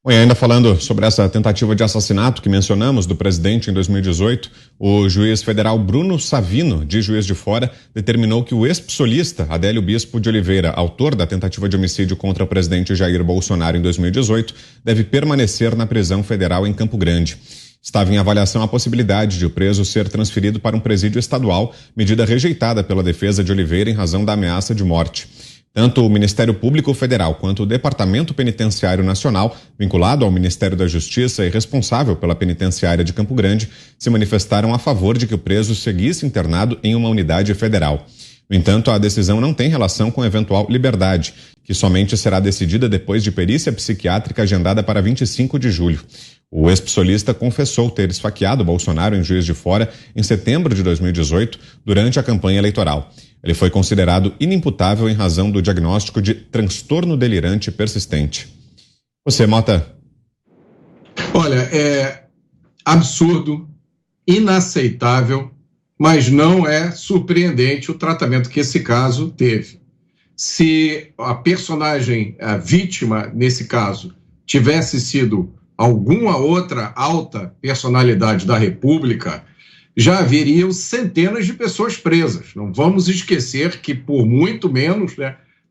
Bom, e ainda falando sobre essa tentativa de assassinato que mencionamos do presidente em 2018, o juiz federal Bruno Savino, de Juiz de Fora, determinou que o ex-psolista Adélio Bispo de Oliveira, autor da tentativa de homicídio contra o presidente Jair Bolsonaro em 2018, deve permanecer na prisão federal em Campo Grande. Estava em avaliação a possibilidade de o preso ser transferido para um presídio estadual, medida rejeitada pela defesa de Oliveira em razão da ameaça de morte. Tanto o Ministério Público Federal quanto o Departamento Penitenciário Nacional, vinculado ao Ministério da Justiça e responsável pela penitenciária de Campo Grande, se manifestaram a favor de que o preso seguisse internado em uma unidade federal. No entanto, a decisão não tem relação com eventual liberdade, que somente será decidida depois de perícia psiquiátrica agendada para 25 de julho. O ex-psolista confessou ter esfaqueado Bolsonaro em Juiz de Fora em setembro de 2018, durante a campanha eleitoral. Ele foi considerado inimputável em razão do diagnóstico de transtorno delirante persistente. Você, Mota? Olha, é absurdo, inaceitável, mas não é surpreendente o tratamento que esse caso teve. Se a personagem, a vítima, nesse caso, tivesse sido alguma outra alta personalidade da República, já haveriam centenas de pessoas presas. Não vamos esquecer que por muito menos,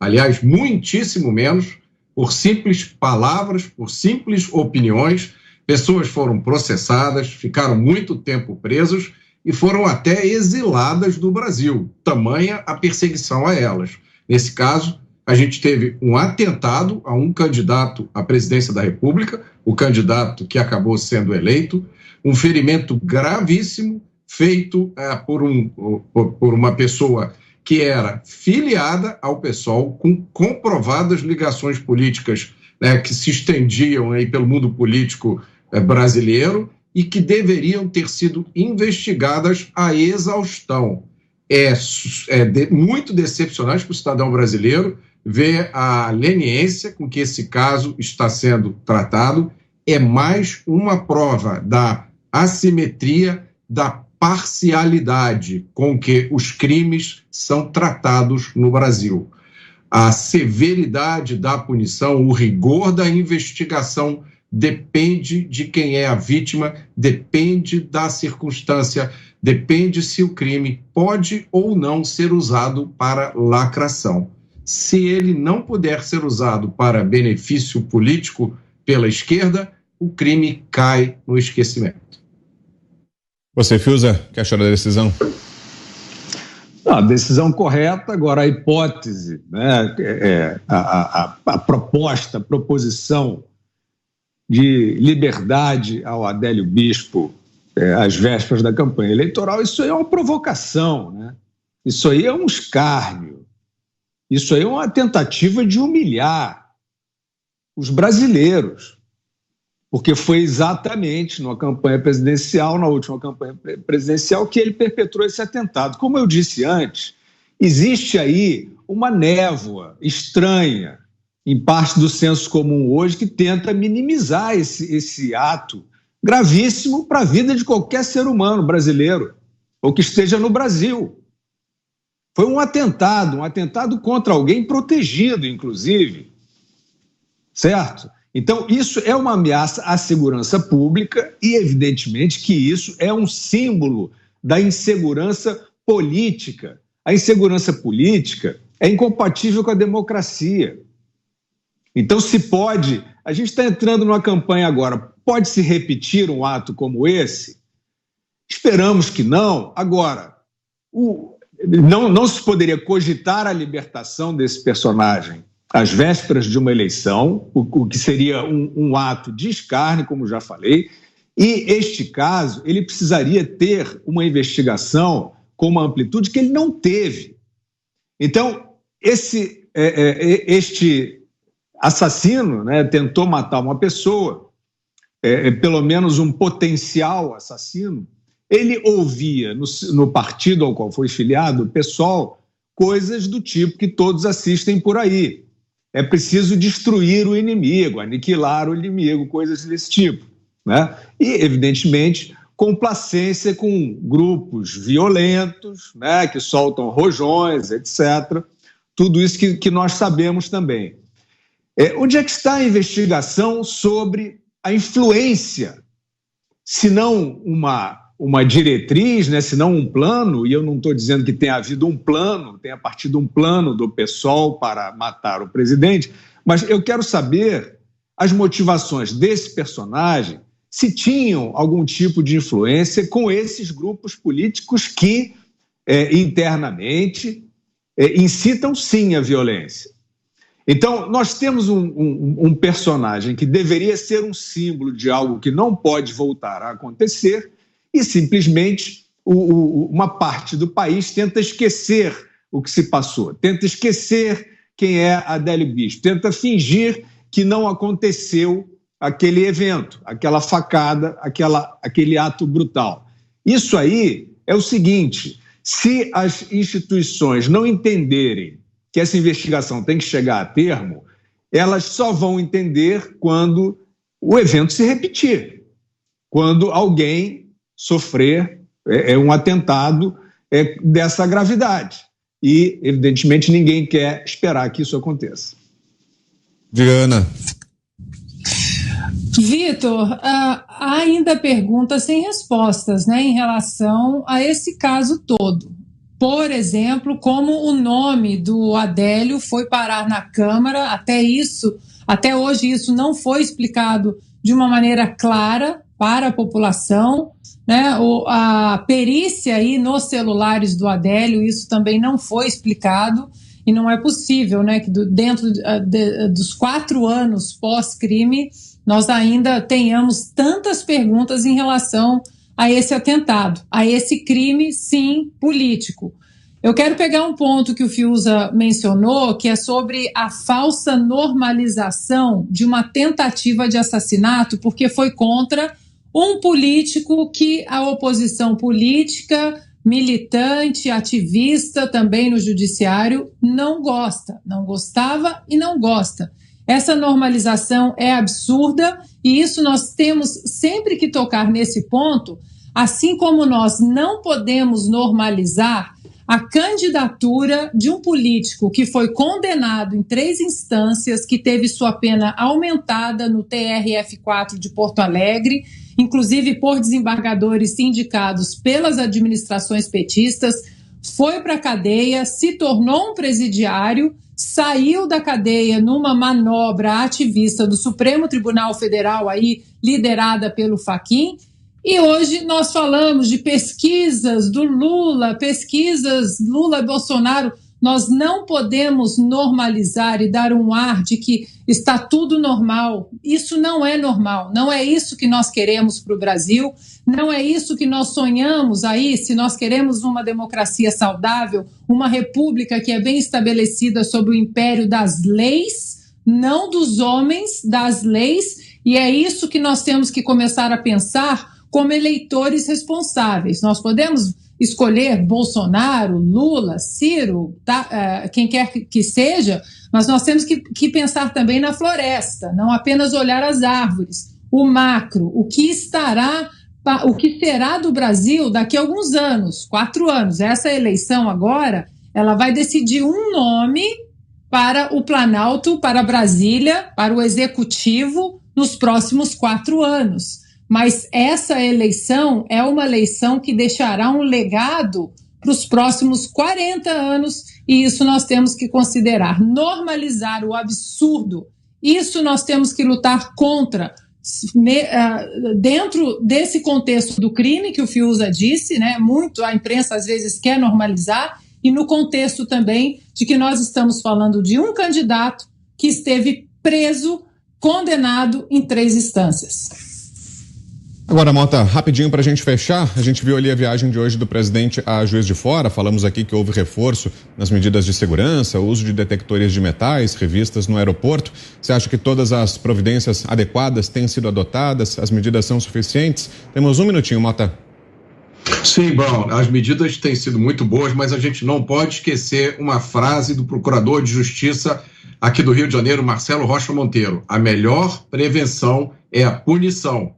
aliás, muitíssimo menos, por simples palavras, por simples opiniões, pessoas foram processadas, ficaram muito tempo presas e foram até exiladas do Brasil. Tamanha a perseguição a elas. Nesse caso, a gente teve um atentado a um candidato à presidência da República, o candidato que acabou sendo eleito, um ferimento gravíssimo, feito por uma pessoa que era filiada ao PSOL, com comprovadas ligações políticas, que se estendiam aí pelo mundo político brasileiro e que deveriam ter sido investigadas à exaustão. Muito decepcionante para o cidadão brasileiro ver a leniência com que esse caso está sendo tratado. É mais uma prova da assimetria, da parcialidade com que os crimes são tratados no Brasil. A severidade da punição, o rigor da investigação depende de quem é a vítima, depende da circunstância, depende se o crime pode ou não ser usado para lacração. Se ele não puder ser usado para benefício político pela esquerda, o crime cai no esquecimento. Você, Fiuza, que achou da decisão? A decisão correta, agora a hipótese, a proposta, a proposição de liberdade ao Adélio Bispo às vésperas da campanha eleitoral, isso aí é uma provocação, Isso aí é um escárnio, isso aí é uma tentativa de humilhar os brasileiros, porque foi exatamente na campanha presidencial, na última campanha presidencial, que ele perpetrou esse atentado. Como eu disse antes, existe aí uma névoa estranha em parte do senso comum hoje que tenta minimizar esse ato gravíssimo para a vida de qualquer ser humano brasileiro ou que esteja no Brasil. Foi um atentado contra alguém protegido, inclusive, certo? Então, isso é uma ameaça à segurança pública e, evidentemente, que isso é um símbolo da insegurança política. A insegurança política é incompatível com a democracia. Então, a gente está entrando numa campanha agora, pode-se repetir um ato como esse? Esperamos que não. Agora, não se poderia cogitar a libertação desse personagem às vésperas de uma eleição, o que seria um ato de escárnio, como já falei, e este caso, ele precisaria ter uma investigação com uma amplitude que ele não teve. Então, este assassino tentou matar uma pessoa, pelo menos um potencial assassino, ele ouvia no partido ao qual foi filiado, o PSOL, coisas do tipo que todos assistem por aí. É preciso destruir o inimigo, aniquilar o inimigo, coisas desse tipo. E, evidentemente, complacência com grupos violentos, que soltam rojões, etc. Tudo isso que nós sabemos também. Onde é que está a investigação sobre a influência, se não uma diretriz, né, se não um plano, e eu não estou dizendo que tenha havido um plano, tenha partido um plano do PSOL para matar o presidente, mas eu quero saber as motivações desse personagem, se tinham algum tipo de influência com esses grupos políticos que internamente incitam sim a violência. Então, nós temos um personagem que deveria ser um símbolo de algo que não pode voltar a acontecer e simplesmente uma parte do país tenta esquecer o que se passou, tenta esquecer quem é Adélio Bispo, tenta fingir que não aconteceu aquele evento, aquela facada, aquele ato brutal. Isso aí é o seguinte: se as instituições não entenderem que essa investigação tem que chegar a termo, elas só vão entender quando o evento se repetir, quando alguém sofrer um atentado dessa gravidade. E, evidentemente, ninguém quer esperar que isso aconteça. Diana. Vitor, há ainda perguntas sem respostas, né, em relação a esse caso todo. Por exemplo, como o nome do Adélio foi parar na Câmara, até hoje isso não foi explicado de uma maneira clara para a população, né? A perícia aí nos celulares do Adélio, isso também não foi explicado, e não é possível, né, que dentro dos 4 anos pós-crime nós ainda tenhamos tantas perguntas em relação a esse atentado, a esse crime, sim, político. Eu quero pegar um ponto que o Fiuza mencionou, que é sobre a falsa normalização de uma tentativa de assassinato, porque foi contra um político que a oposição política, militante, ativista, também no judiciário, não gosta, não gostava e não gosta. Essa normalização é absurda e isso nós temos sempre que tocar nesse ponto, assim como nós não podemos normalizar a candidatura de um político que foi condenado em 3 instâncias, que teve sua pena aumentada no TRF4 de Porto Alegre, inclusive por desembargadores indicados pelas administrações petistas, foi para a cadeia, se tornou um presidiário, saiu da cadeia numa manobra ativista do Supremo Tribunal Federal, aí, liderada pelo Fachin, e hoje nós falamos de pesquisas do Lula, pesquisas Lula e Bolsonaro. Nós não podemos normalizar e dar um ar de que está tudo normal. Isso não é normal, não é isso que nós queremos para o Brasil, não é isso que nós sonhamos aí, se nós queremos uma democracia saudável, uma república que é bem estabelecida sob o império das leis, não dos homens, das leis, e é isso que nós temos que começar a pensar como eleitores responsáveis. Nós podemos escolher Bolsonaro, Lula, Ciro, quem quer que seja, mas nós temos que pensar também na floresta, não apenas olhar as árvores, o macro, o que será do Brasil daqui a alguns anos, 4 anos. Essa eleição agora, ela vai decidir um nome para o Planalto, para Brasília, para o Executivo nos próximos 4 anos. Mas essa eleição é uma eleição que deixará um legado para os próximos 40 anos, e isso nós temos que considerar. Normalizar o absurdo, isso nós temos que lutar contra, dentro desse contexto do crime que o Fiuza disse, né, muito a imprensa às vezes quer normalizar, e no contexto também de que nós estamos falando de um candidato que esteve preso, condenado em 3 instâncias. Agora, Mota, rapidinho para a gente fechar, a gente viu ali a viagem de hoje do presidente a Juiz de Fora, falamos aqui que houve reforço nas medidas de segurança, uso de detectores de metais, revistas no aeroporto. Você acha que todas as providências adequadas têm sido adotadas, as medidas são suficientes? Temos 1 minutinho, Mota. Sim, bom, as medidas têm sido muito boas, mas a gente não pode esquecer uma frase do Procurador de Justiça aqui do Rio de Janeiro, Marcelo Rocha Monteiro: a melhor prevenção é a punição.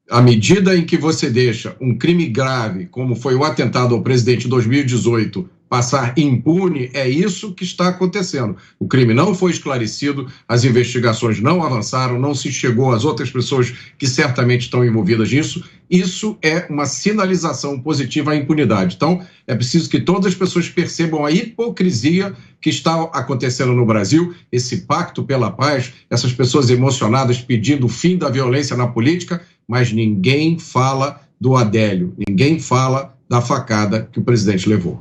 À medida em que você deixa um crime grave, como foi o atentado ao presidente em 2018, passar impune, é isso que está acontecendo. O crime não foi esclarecido, as investigações não avançaram, não se chegou às outras pessoas que certamente estão envolvidas nisso. Isso é uma sinalização positiva à impunidade. Então, é preciso que todas as pessoas percebam a hipocrisia que está acontecendo no Brasil, esse pacto pela paz, essas pessoas emocionadas pedindo o fim da violência na política, mas ninguém fala do Adélio, ninguém fala da facada que o presidente levou.